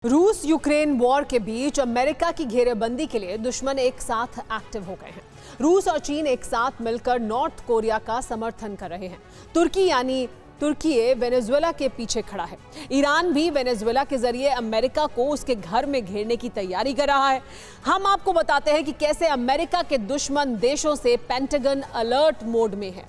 रूस Ukraine war के बीच America की घेरेबंदी के लिए दुश्मन एक साथ एक्टिव हो गए हैं। रूस और चीन एक साथ मिलकर नॉर्थ कोरिया का समर्थन कर रहे हैं। तुर्की वेनेजुएला के पीछे खड़ा है। ईरान भी वेनेजुएला के जरिए अमेरिका को उसके घर में घेरने की तैयारी कर रहा है। हम आपको बताते हैं कि कैसे अमेरिका के दुश्मन देशों से पेंटागन अलर्ट मोड में है।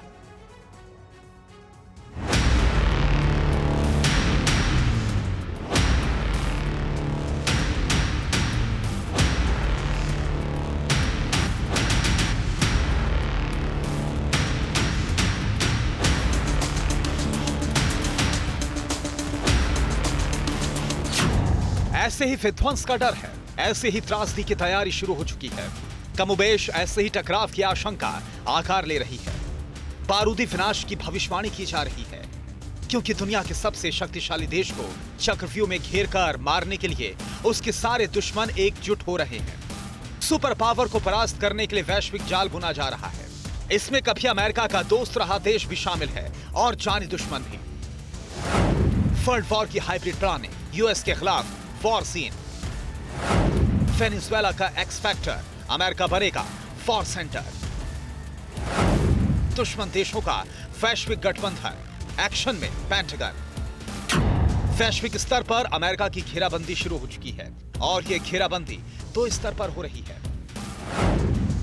ऐसे ही विध्वंस का डर है, ऐसे ही त्रासदी की तैयारी शुरू हो चुकी है। कमोबेश ऐसे ही टकराव की आशंका आकार ले रही है। बारूदी विनाश की भविष्यवाणी की जा रही है, क्योंकि दुनिया के सबसे शक्तिशाली देश को चक्रव्यूह में घेरकर मारने के लिए उसके सारे दुश्मन एकजुट हो रहे हैं। सुपर पावर को परास्त करने के लिए वैश्विक जाल बुना जा रहा है। इसमें कभी अमेरिका का दोस्त रहा देश भी शामिल है और जानी दुश्मन भी। वर्ल्ड वॉर की हाइब्रिड प्लानिंग, यूएस के खिलाफ वॉर सीन, वेनेजुएला का एक्स फैक्टर, अमेरिका बनेगा वॉर सेंटर। दुश्मन देशों का वैश्विक गठबंधन, एक्शन में पेंटागन। वैश्विक स्तर पर अमेरिका की घेराबंदी शुरू हो चुकी है और यह घेराबंदी दो स्तर पर हो रही है।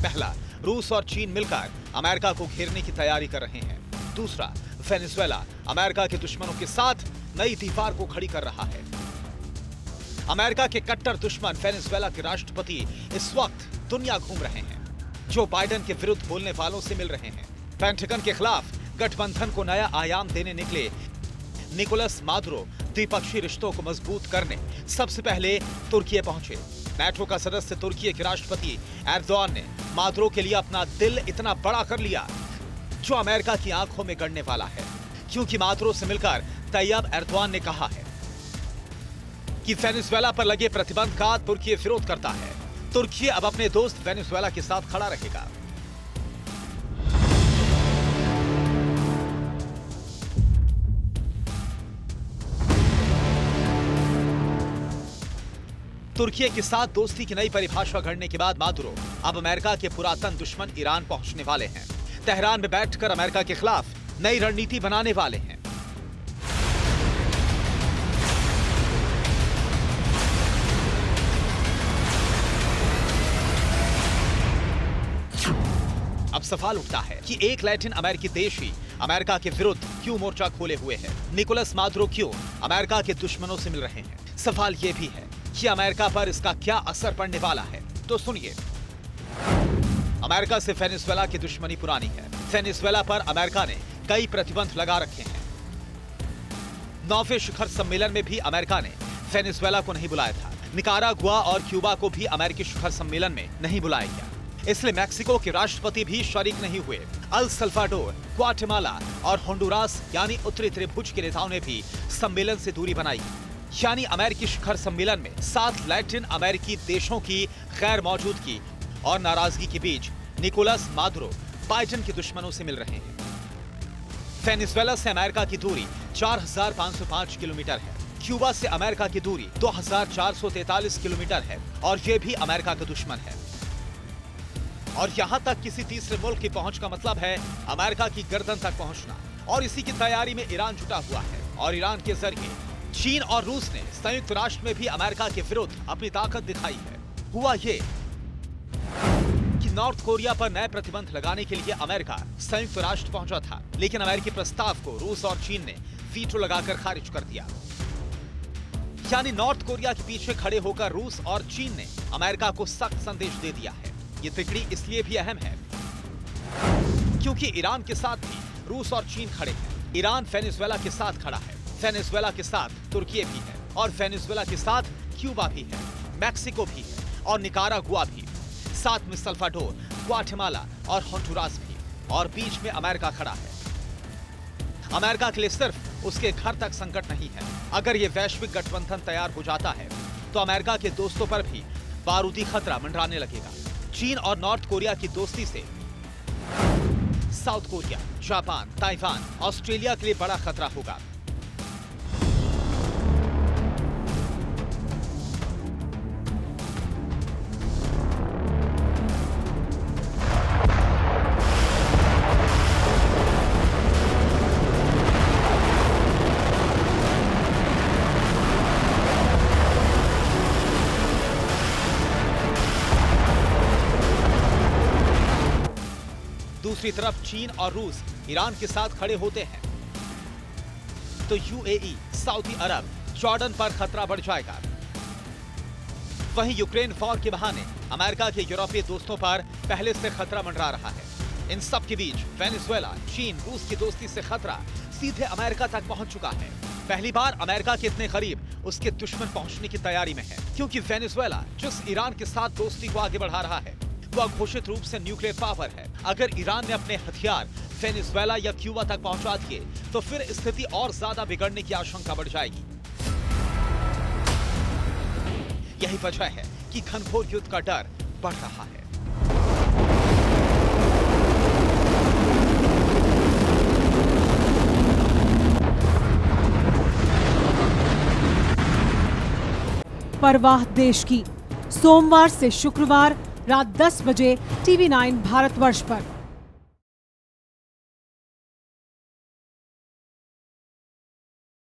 पहला, रूस और चीन मिलकर अमेरिका को घेरने की तैयारी कर रहे हैं। दूसरा, वेनेजुएला अमेरिका के दुश्मनों के साथ नई दीवार को खड़ी कर रहा है। अमेरिका के कट्टर दुश्मन वेनेजुएला के राष्ट्रपति इस वक्त दुनिया घूम रहे हैं, जो बाइडेन के विरुद्ध बोलने वालों से मिल रहे हैं। पेंटागन के खिलाफ गठबंधन को नया आयाम देने निकले निकोलस मादुरो द्विपक्षीय रिश्तों को मजबूत करने सबसे पहले तुर्की पहुंचे। नेटो का सदस्य तुर्की के राष्ट्रपति एर्दोआन ने मादुरो के लिए अपना दिल इतना बड़ा कर लिया, जो अमेरिका की आंखों में गड़ने वाला है, क्योंकि मादुरो से मिलकर तैयब एर्दोआन ने कहा है कि वेनेजुएला पर लगे प्रतिबंध का तुर्की विरोध करता है। तुर्की अब अपने दोस्त वेनेजुएला के साथ खड़ा रहेगा। तुर्की के साथ दोस्ती की नई परिभाषा घड़ने के बाद मादुरो अब अमेरिका के पुरातन दुश्मन ईरान पहुंचने वाले हैं। तेहरान में बैठकर अमेरिका के खिलाफ नई रणनीति बनाने वाले हैं। अब सवाल उठता है कि एक लैटिन अमेरिकी देश ही अमेरिका के विरुद्ध क्यों मोर्चा खोले हुए है। निकोलस मादुरो क्यों अमेरिका के दुश्मनों से मिल रहे हैं। सवाल यह भी है कि अमेरिका पर इसका क्या असर पड़ने वाला है। तो सुनिए, अमेरिका से वेनेजुएला की दुश्मनी पुरानी है। वेनेजुएला पर अमेरिका ने कई प्रतिबंध लगा रखे हैं। 9वें शिखर सम्मेलन में भी अमेरिका ने वेनेजुएला को नहीं बुलाया था। निकारागुआ और क्यूबा को भी अमेरिकी शिखर सम्मेलन में नहीं बुलाया गया, इसलिए मैक्सिको के राष्ट्रपति भी शरीक नहीं हुए। अल सल्वाडोर, ग्वाटेमाला और होंडुरास यानी उत्तरी त्रिभुज के नेताओं ने भी सम्मेलन से दूरी बनाई। यानी अमेरिकी शिखर सम्मेलन में 7 लैटिन अमेरिकी देशों की गैर मौजूदगी और नाराजगी के बीच निकोलस मादुरो बाइडेन के दुश्मनों से मिल रहे हैं। वेनेजुएला से अमेरिका की दूरी 4505 किलोमीटर है। क्यूबा से अमेरिका की दूरी 2443 किलोमीटर है और यह भी अमेरिका का दुश्मन है। और यहां तक किसी तीसरे मुल्क की पहुंच का मतलब है अमेरिका की गर्दन तक पहुंचना। और इसी की तैयारी में ईरान जुटा हुआ है और ईरान के जरिए चीन और रूस ने संयुक्त राष्ट्र में भी अमेरिका के विरुद्ध अपनी ताकत दिखाई है। हुआ ये कि नॉर्थ कोरिया पर नए प्रतिबंध लगाने के लिए अमेरिका संयुक्त राष्ट्र पहुंचा था, लेकिन अमेरिकी प्रस्ताव को रूस और चीन ने वीटो लगाकर खारिज कर दिया। यानी नॉर्थ कोरिया के पीछे खड़े होकर रूस और चीन ने अमेरिका को सख्त संदेश दे दिया है। ये तिकड़ी इसलिए भी अहम है क्योंकि ईरान के साथ भी रूस और चीन खड़े हैं। ईरान वेनेजुएला के साथ खड़ा है, वेनेजुएला के साथ तुर्की भी है और वेनेजुएला के साथ क्यूबा भी है, मैक्सिको भी है और निकारागुआ भी, साथ में सल्वाडोर, ग्वाटेमाला और होंडुरास भी, और बीच में अमेरिका खड़ा है। अमेरिका के लिए सिर्फ उसके घर तक संकट नहीं है। अगर ये वैश्विक गठबंधन तैयार हो जाता है तो अमेरिका के दोस्तों पर भी बारूदी खतरा मंडराने लगेगा। चीन और नॉर्थ कोरिया की दोस्ती से south Korea, Japan, Taiwan, Australia के लिए बड़ा खतरा होगा। दूसरी तरफ चीन और रूस ईरान के साथ खड़े होते हैं तो यूएई, सऊदी अरब, जॉर्डन पर खतरा बढ़ जाएगा। वहीं यूक्रेन वॉर के बहाने अमेरिका के यूरोपीय दोस्तों पर पहले से खतरा मंडरा रहा है। इन सब के बीच वेनेजुएला, चीन, रूस की दोस्ती से खतरा सीधे अमेरिका तक पहुंच चुका है। पहली बार अमेरिका के इतने करीब उसके दुश्मन पहुंचने की तैयारी में है, क्योंकि वेनेजुएला जिस ईरान के साथ दोस्ती को आगे बढ़ा रहा है वो घोषित रूप से न्यूक्लियर पावर है। अगर ईरान ने अपने हथियार वेनेजुएला या क्यूबा तक पहुंचा दिए तो फिर स्थिति और ज्यादा बिगड़ने की आशंका बढ़ जाएगी। यही वजह है कि घनघोर युद्ध का डर बढ़ रहा है। परवाह देश की, सोमवार से शुक्रवार रात 10 बजे TV9 भारतवर्ष पर।